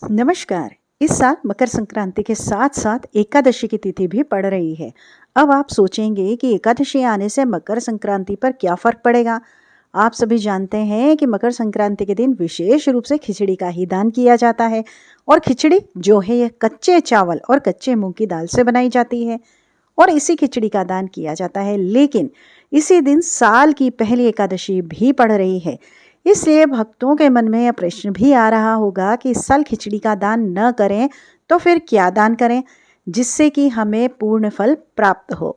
नमस्कार। इस साल मकर संक्रांति के साथ साथ एकादशी की तिथि भी पड़ रही है। अब आप सोचेंगे कि एकादशी आने से मकर संक्रांति पर क्या फर्क पड़ेगा। आप सभी जानते हैं कि मकर संक्रांति के दिन विशेष रूप से खिचड़ी का ही दान किया जाता है। और खिचड़ी जो है यह कच्चे चावल और कच्चे मूंग की दाल से बनाई जाती है और इसी खिचड़ी का दान किया जाता है। लेकिन इसी दिन साल की पहली एकादशी भी पड़ रही है। इसलिए भक्तों के मन में यह प्रश्न भी आ रहा होगा कि इस साल खिचड़ी का दान न करें तो फिर क्या दान करें जिससे कि हमें पूर्ण फल प्राप्त हो।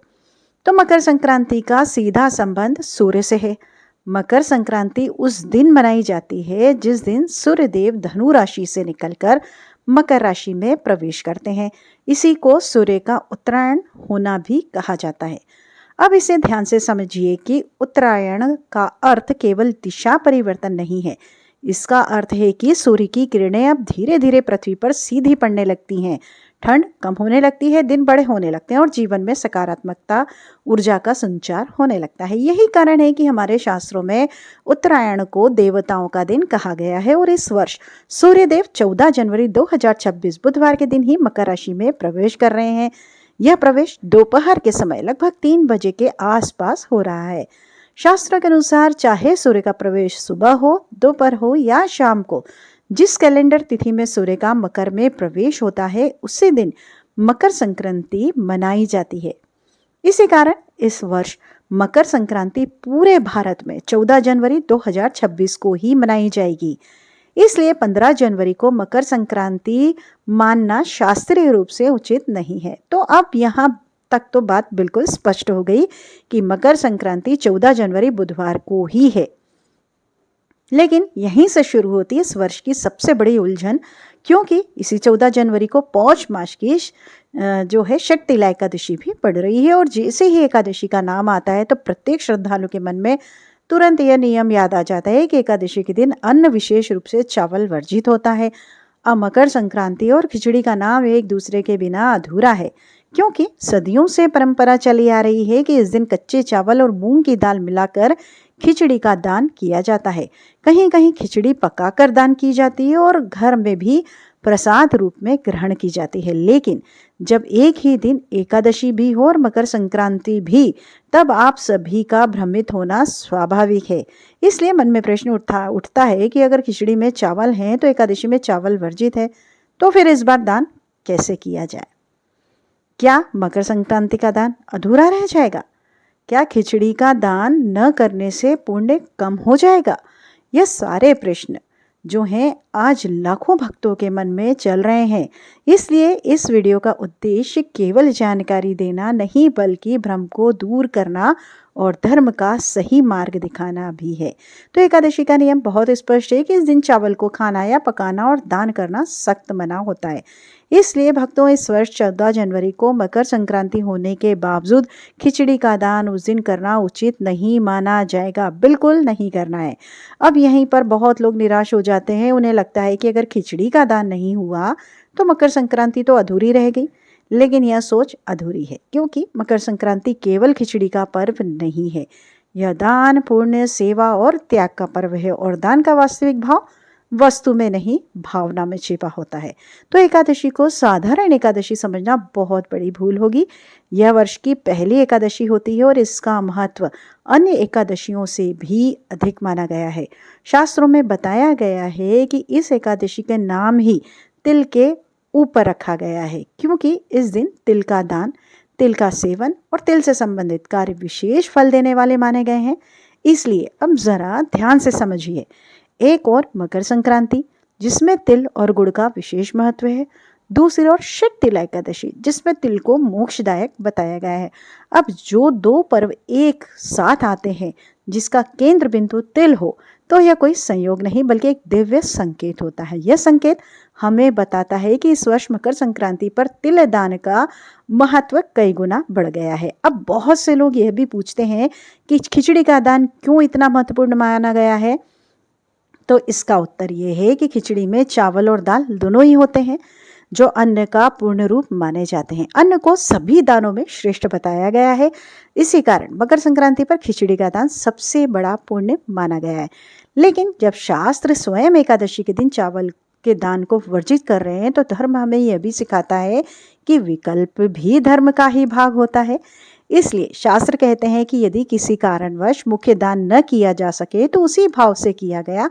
तो मकर संक्रांति का सीधा संबंध सूर्य से है। मकर संक्रांति उस दिन मनाई जाती है जिस दिन सूर्य देव धनु राशि से निकलकर मकर राशि में प्रवेश करते हैं। इसी को सूर्य का उत्तरायण होना भी कहा जाता है। अब इसे ध्यान से समझिए कि उत्तरायण का अर्थ केवल दिशा परिवर्तन नहीं है। इसका अर्थ है कि सूर्य की किरणें अब धीरे धीरे पृथ्वी पर सीधी पड़ने लगती हैं, ठंड कम होने लगती है, दिन बड़े होने लगते हैं और जीवन में सकारात्मकता ऊर्जा का संचार होने लगता है। यही कारण है कि हमारे शास्त्रों में उत्तरायण को देवताओं का दिन कहा गया है। और इस वर्ष सूर्यदेव 14 जनवरी 2026 बुधवार के दिन ही मकर राशि में प्रवेश कर रहे हैं। यह प्रवेश दोपहर के समय लगभग 3 बजे के आसपास हो रहा है। शास्त्र के अनुसार चाहे सूर्य का प्रवेश सुबह हो, दोपहर हो या शाम को, जिस कैलेंडर तिथि में सूर्य का मकर में प्रवेश होता है उसी दिन मकर संक्रांति मनाई जाती है। इसी कारण इस वर्ष मकर संक्रांति पूरे भारत में 14 जनवरी 2026 को ही मनाई जाएगी। इसलिए 15 जनवरी को मकर संक्रांति मानना शास्त्रीय रूप से उचित नहीं है। तो अब यहाँ तक तो बात बिल्कुल स्पष्ट हो गई कि मकर संक्रांति 14 जनवरी बुधवार को ही है। लेकिन यहीं से शुरू होती है इस वर्ष की सबसे बड़ी उलझन, क्योंकि इसी 14 जनवरी को पौष मास की जो है शक्तिला एकादशी भी पड़ रही है। और जैसे ही एकादशी का नाम आता है तो प्रत्येक श्रद्धालु के मन में तुरंत यह नियम याद आ जाता है कि एकादशी के दिन अन्न विशेष रूप से चावल वर्जित होता है। अब मकर संक्रांति और खिचड़ी का नाम एक दूसरे के बिना अधूरा है, क्योंकि सदियों से परंपरा चली आ रही है कि इस दिन कच्चे चावल और मूंग की दाल मिलाकर खिचड़ी का दान किया जाता है। कहीं कहीं खिचड़ी पकाकर दान की जाती है और घर में भी प्रसाद रूप में ग्रहण की जाती है। लेकिन जब एक ही दिन एकादशी भी हो और मकर संक्रांति भी, तब आप सभी का भ्रमित होना स्वाभाविक है। इसलिए मन में प्रश्न उठता है कि अगर खिचड़ी में चावल हैं तो एकादशी में चावल वर्जित है, तो फिर इस बार दान कैसे किया जाए। क्या मकर संक्रांति का दान अधूरा रह जाएगा? क्या खिचड़ी का दान न करने से पुण्य कम हो जाएगा? ये सारे प्रश्न जो हैं आज लाखों भक्तों के मन में चल रहे हैं। इसलिए इस वीडियो का उद्देश्य केवल जानकारी देना नहीं, बल्कि भ्रम को दूर करना और धर्म का सही मार्ग दिखाना भी है। तो एकादशी का नियम बहुत स्पष्ट है कि इस दिन चावल को खाना या पकाना और दान करना सख्त मना होता है। इसलिए भक्तों, इस वर्ष 14 जनवरी को मकर संक्रांति होने के बावजूद खिचड़ी का दान उस दिन करना उचित नहीं माना जाएगा, बिल्कुल नहीं करना है। अब यहीं पर बहुत लोग निराश हो जाते हैं। उन्हें लगता है कि अगर खिचड़ी का दान नहीं हुआ तो मकर संक्रांति तो अधूरी रह गई। लेकिन यह सोच अधूरी है, क्योंकि मकर संक्रांति केवल खिचड़ी का पर्व नहीं है। यह दान, पुण्य, सेवा और त्याग का पर्व है। और दान का वास्तविक भाव वस्तु में नहीं, भावना में छिपा होता है। तो एकादशी को साधारण एकादशी समझना बहुत बड़ी भूल होगी। यह वर्ष की पहली एकादशी होती है और इसका महत्व अन्य एकादशियों से भी अधिक माना गया है। शास्त्रों में बताया गया है कि इस एकादशी के नाम ही तिल के ऊपर रखा गया है, क्योंकि इस दिन तिल का दान, तिल का सेवन और तिल से संबंधित कार्य विशेष फल देने वाले माने गए हैं। इसलिए अब जरा ध्यान से समझिए। एक और मकर संक्रांति जिसमें तिल और गुड़ का विशेष महत्व है, दूसरी ओर शक्तिला एकादशी जिसमें तिल को मोक्षदायक बताया गया है। अब जो दो पर्व एक साथ आते हैं जिसका केंद्र बिंदु तिल हो, तो यह कोई संयोग नहीं बल्कि एक दिव्य संकेत होता है। यह संकेत हमें बताता है कि इस वर्ष मकर संक्रांति पर तिल दान का महत्व कई गुना बढ़ गया है। अब बहुत से लोग यह भी पूछते हैं कि खिचड़ी का दान क्यों इतना महत्वपूर्ण माना गया है। तो इसका उत्तर ये है कि खिचड़ी में चावल और दाल दोनों ही होते हैं, जो अन्न का पूर्ण रूप माने जाते हैं। अन्न को सभी दानों में श्रेष्ठ बताया गया है। इसी कारण मकर संक्रांति पर खिचड़ी का दान सबसे बड़ा पुण्य माना गया है। लेकिन जब शास्त्र स्वयं एकादशी के दिन चावल के दान को वर्जित कर रहे हैं तो धर्म हमें यह भी सिखाता है कि विकल्प भी धर्म का ही भाग होता है। इसलिए शास्त्र कहते हैं कि यदि किसी कारणवश मुख्य दान न किया जा सके तो उसी भाव से किया गया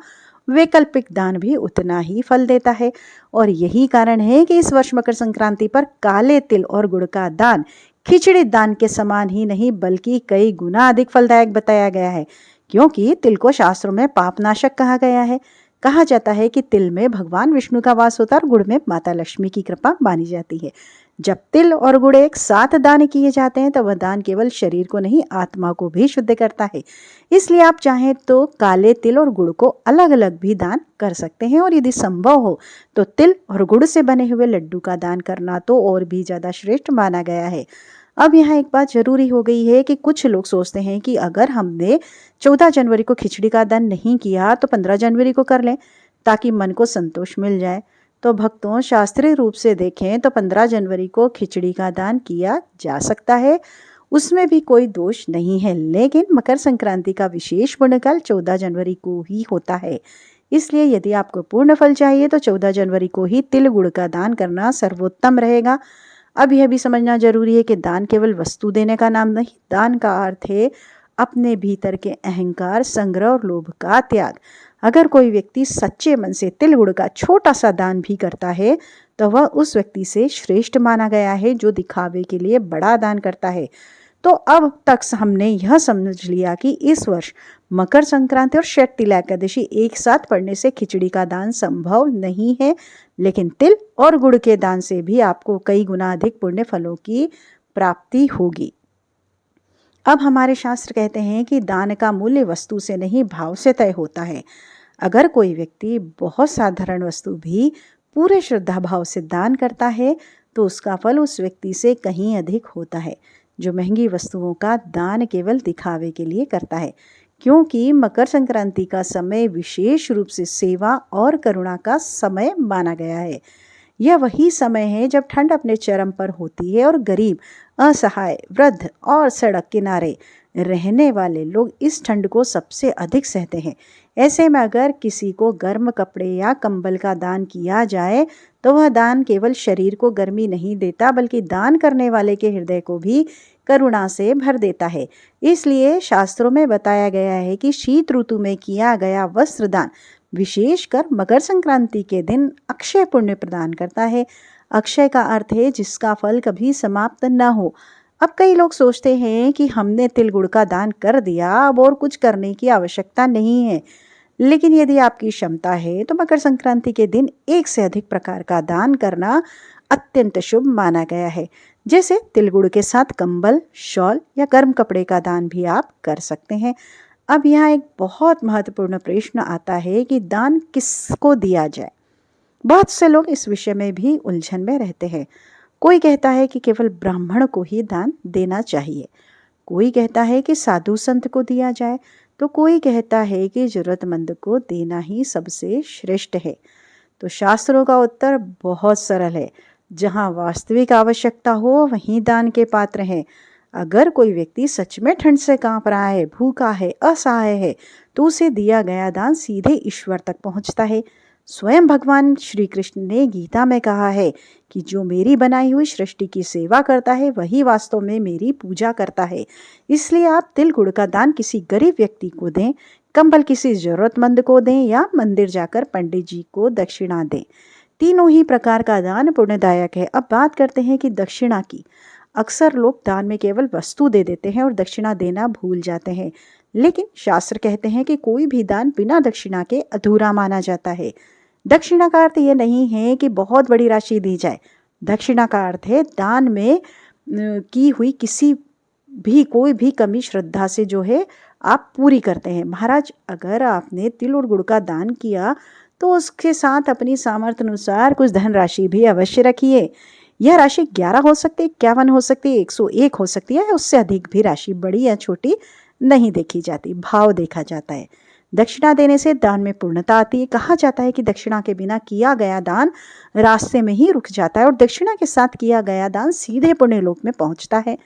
वैकल्पिक दान भी उतना ही फल देता है। और यही कारण है कि इस वर्ष मकर संक्रांति पर काले तिल और गुड़ का दान खिचड़ी दान के समान ही नहीं बल्कि कई गुना अधिक फलदायक बताया गया है, क्योंकि तिल को शास्त्रों में पापनाशक कहा गया है। कहा जाता है कि तिल में भगवान विष्णु का वास होता है और गुड़ में माता लक्ष्मी की कृपा मानी जाती है। जब तिल और गुड़ एक साथ दान किए जाते हैं तो वह दान केवल शरीर को नहीं आत्मा को भी शुद्ध करता है। इसलिए आप चाहें तो काले तिल और गुड़ को अलग अलग भी दान कर सकते हैं, और यदि संभव हो तो तिल और गुड़ से बने हुए लड्डू का दान करना तो और भी ज्यादा श्रेष्ठ माना गया है। अब यहाँ एक बात जरूरी हो गई है कि कुछ लोग सोचते हैं कि अगर हमने 14 जनवरी को खिचड़ी का दान नहीं किया तो 15 जनवरी को कर लें ताकि मन को संतोष मिल जाए। तो भक्तों, शास्त्रीय रूप से देखें तो 15 जनवरी को खिचड़ी का दान किया जा सकता है, उसमें भी कोई दोष नहीं है। लेकिन मकर संक्रांति का विशेष पुण्यकाल 14 जनवरी को ही होता है। इसलिए यदि आपको पूर्ण फल चाहिए तो 14 जनवरी को ही तिल गुड़ का दान करना सर्वोत्तम रहेगा। अब यह भी समझना जरूरी है कि दान केवल वस्तु देने का नाम नहीं, दान का अर्थ है अपने भीतर के अहंकार, संग्रह और लोभ का त्याग। अगर कोई व्यक्ति सच्चे मन से तिल गुड़ का छोटा सा दान भी करता है तो वह उस व्यक्ति से श्रेष्ठ माना गया है जो दिखावे के लिए बड़ा दान करता है। तो अब तक हमने यह समझ लिया कि इस वर्ष मकर संक्रांति और शैतिल एकादशी एक साथ पड़ने से खिचड़ी का दान संभव नहीं है, लेकिन तिल और गुड़ के दान से भी आपको कई गुना अधिक पुण्य फलों की प्राप्ति होगी। अब हमारे शास्त्र कहते हैं कि दान का मूल्य वस्तु से नहीं भाव से तय होता है। अगर कोई व्यक्ति बहुत साधारण वस्तु भी पूरे श्रद्धा भाव से दान करता है तो उसका फल उस व्यक्ति से कहीं अधिक होता है जो महंगी वस्तुओं का दान केवल दिखावे के लिए करता है, क्योंकि मकर संक्रांति का समय विशेष रूप से सेवा और करुणा का समय माना गया है। यह वही समय है जब ठंड अपने चरम पर होती है और गरीब, असहाय, वृद्ध और सड़क किनारे रहने वाले लोग इस ठंड को सबसे अधिक सहते हैं। ऐसे में अगर किसी को गर्म कपड़े या कंबल का दान किया जाए तो वह दान केवल शरीर को गर्मी नहीं देता बल्कि दान करने वाले के हृदय को भी करुणा से भर देता है। इसलिए शास्त्रों में बताया गया है कि शीत ऋतु में किया गया वस्त्र दान विशेषकर मकर संक्रांति के दिन अक्षय पुण्य प्रदान करता है। अक्षय का अर्थ है जिसका फल कभी समाप्त न हो। अब कई लोग सोचते हैं कि हमने तिल गुड़ का दान कर दिया, अब और कुछ करने की आवश्यकता नहीं है। लेकिन यदि आपकी क्षमता है तो मकर संक्रांति के दिन एक से अधिक प्रकार का दान करना अत्यंत शुभ माना गया है। जैसे तिल गुड़ के साथ कंबल, शॉल या गर्म कपड़े का दान भी आप कर सकते हैं। अब यहाँ एक बहुत महत्वपूर्ण प्रश्न आता है कि दान किसको दिया जाए। बहुत से लोग इस विषय में भी उलझन में रहते हैं। कोई कहता है कि केवल ब्राह्मण को ही दान देना चाहिए, कोई कहता है कि साधु संत को दिया जाए, तो कोई कहता है कि जरूरतमंद को देना ही सबसे श्रेष्ठ है। तो शास्त्रों का उत्तर बहुत सरल है, जहाँ वास्तविक आवश्यकता हो वहीं दान के पात्र हैं। अगर कोई व्यक्ति सच में ठंड से कांप रहा है, भूखा है, असहाय है, तो उसे दिया गया दान सीधे ईश्वर तक पहुंचता है। स्वयं भगवान श्री कृष्ण ने गीता में कहा है कि जो मेरी बनाई हुई सृष्टि की सेवा करता है वही वास्तव में मेरी पूजा करता है। इसलिए आप तिल गुड़ का दान किसी गरीब व्यक्ति को दें, कंबल किसी जरूरतमंद को दें या मंदिर जाकर पंडित जी को दक्षिणा दें। तीनों ही प्रकार का दान पुण्यदायक है। अब बात करते हैं कि दक्षिणा की। अक्सर लोग दान में केवल वस्तु दे देते हैं और दक्षिणा देना भूल जाते हैं, लेकिन शास्त्र कहते हैं कि कोई भी दान बिना दक्षिणा के अधूरा माना जाता है। दक्षिणा का अर्थ ये नहीं है कि बहुत बड़ी राशि दी जाए। दक्षिणा का अर्थ है दान में की हुई किसी भी कोई भी कमी श्रद्धा से जो है आप पूरी करते हैं। महाराज, अगर आपने तिल और गुड़ का दान किया तो उसके साथ अपनी सामर्थ्य अनुसार कुछ धनराशि भी अवश्य रखिए। यह राशि 11 हो सकती है, 51 हो सकती है, 101 हो सकती है, उससे अधिक भी राशि बड़ी या छोटी नहीं देखी जाती, भाव देखा जाता है। दक्षिणा देने से दान में पूर्णता आती है। कहा जाता है कि दक्षिणा के बिना किया गया दान रास्ते में ही रुक जाता है और दक्षिणा के साथ किया गया दान सीधे पुण्य लोक में पहुंचता है।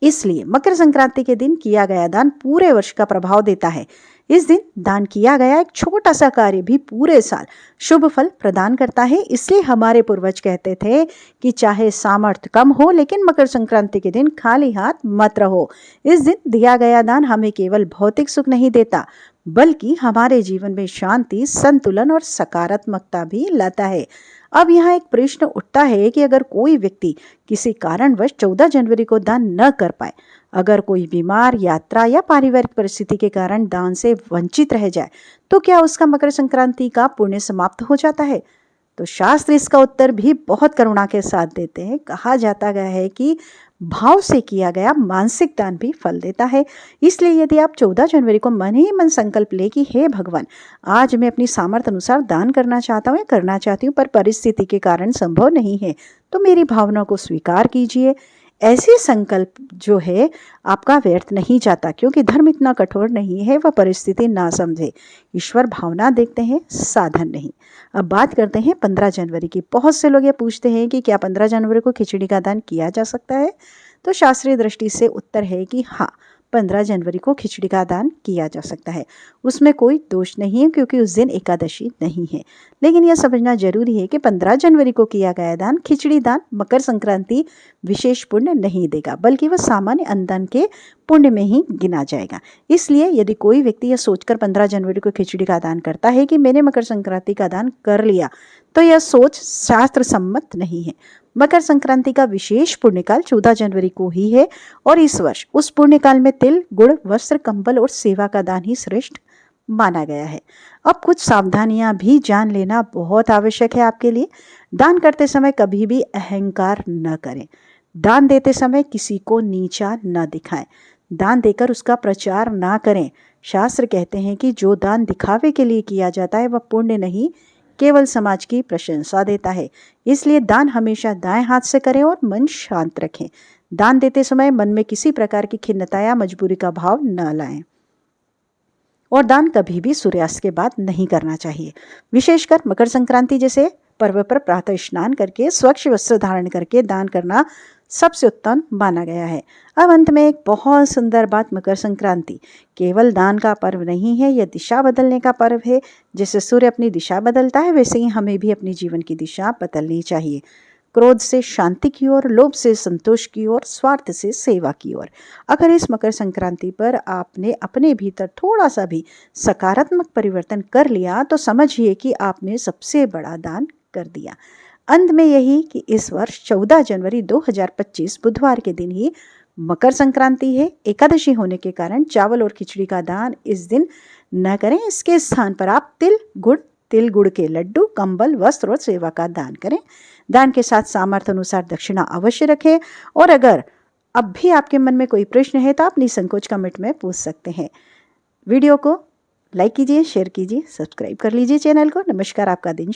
इसलिए मकर संक्रांति के दिन किया गया दान पूरे वर्ष का प्रभाव देता है। इस दिन दान किया गया एक छोटा सा कार्य भी पूरे साल शुभ फल प्रदान करता है। इसलिए हमारे पूर्वज कहते थे कि चाहे सामर्थ्य कम हो लेकिन मकर संक्रांति के दिन खाली हाथ मत रहो। इस दिन दिया गया दान हमें केवल भौतिक सुख नहीं देता बल्कि हमारे जीवन में शांति, संतुलन और सकारात्मकता भी लाता है। अब यहाँ एक प्रश्न उठता है कि अगर कोई व्यक्ति किसी कारणवश 14 जनवरी को दान न कर पाए, अगर कोई बीमार, यात्रा या पारिवारिक परिस्थिति के कारण दान से वंचित रह जाए, तो क्या उसका मकर संक्रांति का पुण्य समाप्त हो जाता है? तो शास्त्र इसका उत्तर भी बहुत करुणा के साथ देते हैं। कहा जाता गया है कि भाव से किया गया मानसिक दान भी फल देता है। इसलिए यदि आप 14 जनवरी को मन ही मन संकल्प ले कि हे भगवान, आज मैं अपनी सामर्थ्य अनुसार दान करना चाहता हूँ या करना चाहती हूँ, पर परिस्थिति के कारण संभव नहीं है, तो मेरी भावना को स्वीकार कीजिए। ऐसी संकल्प जो है आपका व्यर्थ नहीं जाता, क्योंकि धर्म इतना कठोर नहीं है, वह परिस्थिति ना समझे। ईश्वर भावना देखते हैं, साधन नहीं। अब बात करते हैं 15 जनवरी की। बहुत से लोग ये पूछते हैं कि क्या 15 जनवरी को खिचड़ी का दान किया जा सकता है? तो शास्त्रीय दृष्टि से उत्तर है कि हाँ, 15 जनवरी को खिचड़ी का दान किया जा सकता है। उसमें कोई दोष नहीं है, क्योंकि उस दिन एकादशी नहीं है। लेकिन यह समझना जरूरी है कि 15 जनवरी को किया गया दान, खिचड़ी दान, मकर संक्रांति विशेष पुण्य नहीं देगा, बल्कि वह सामान्य अन्नदान के पुण्य में ही गिना जाएगा। इसलिए यदि कोई व्यक्ति यह सोचकर 15 जनवरी को खिचड़ी का दान करता है कि मैंने मकर संक्रांति का दान कर लिया, तो यह सोच शास्त्र सम्मत नहीं है। मकर संक्रांति का विशेष पुण्यकाल 14 जनवरी को ही है और इस वर्ष उस पुण्यकाल में तिल, गुड़, वस्त्र, कंबल और सेवा का दान ही श्रेष्ठ माना गया है। अब कुछ सावधानियां भी जान लेना बहुत आवश्यक है आपके लिए। दान करते समय कभी भी अहंकार न करें। दान देते समय किसी को नीचा न दिखाएं। दान देकर उसका प्रचार ना करें। शास्त्र कहते हैं कि जो दान दिखावे के लिए किया जाता है वह पुण्य नहीं, केवल समाज की प्रशंसा देता है। इसलिए दान हमेशा दाएं हाथ से करें और मन शांत रखें। दान देते समय मन में किसी प्रकार की खिन्नता या मजबूरी का भाव न लाएं। और दान कभी भी सूर्यास्त के बाद नहीं करना चाहिए। विशेषकर मकर संक्रांति जैसे पर्व पर प्रातः स्नान करके स्वच्छ वस्त्र धारण करके दान करना सबसे उत्तम माना गया है। अब अंत में एक बहुत सुंदर बात, मकर संक्रांति केवल दान का पर्व नहीं है, यह दिशा बदलने का पर्व है। जैसे सूर्य अपनी दिशा बदलता है, वैसे ही हमें भी अपनी जीवन की दिशा बदलनी चाहिए। क्रोध से शांति की ओर, लोभ से संतोष की ओर, स्वार्थ से सेवा की ओर। अगर इस मकर संक्रांति पर आपने अपने भीतर थोड़ा सा भी सकारात्मक परिवर्तन कर लिया तो समझिए कि आपने सबसे बड़ा दान कर दिया। अंत में यही कि इस वर्ष 14 जनवरी 2025 बुधवार के दिन ही मकर संक्रांति है। एकादशी होने के कारण चावल और खिचड़ी का दान इस दिन न करें। इसके स्थान पर आप तिल गुड़ के लड्डू, कंबल, वस्त्र और सेवा का दान करें। दान के साथ सामर्थ्य अनुसार दक्षिणा अवश्य रखें। और अगर अब भी आपके मन में कोई प्रश्न है तो आप निसंकोच कमेंट में पूछ सकते हैं। वीडियो को लाइक कीजिए, शेयर कीजिए, सब्सक्राइब कर लीजिए चैनल को। नमस्कार, आपका दिन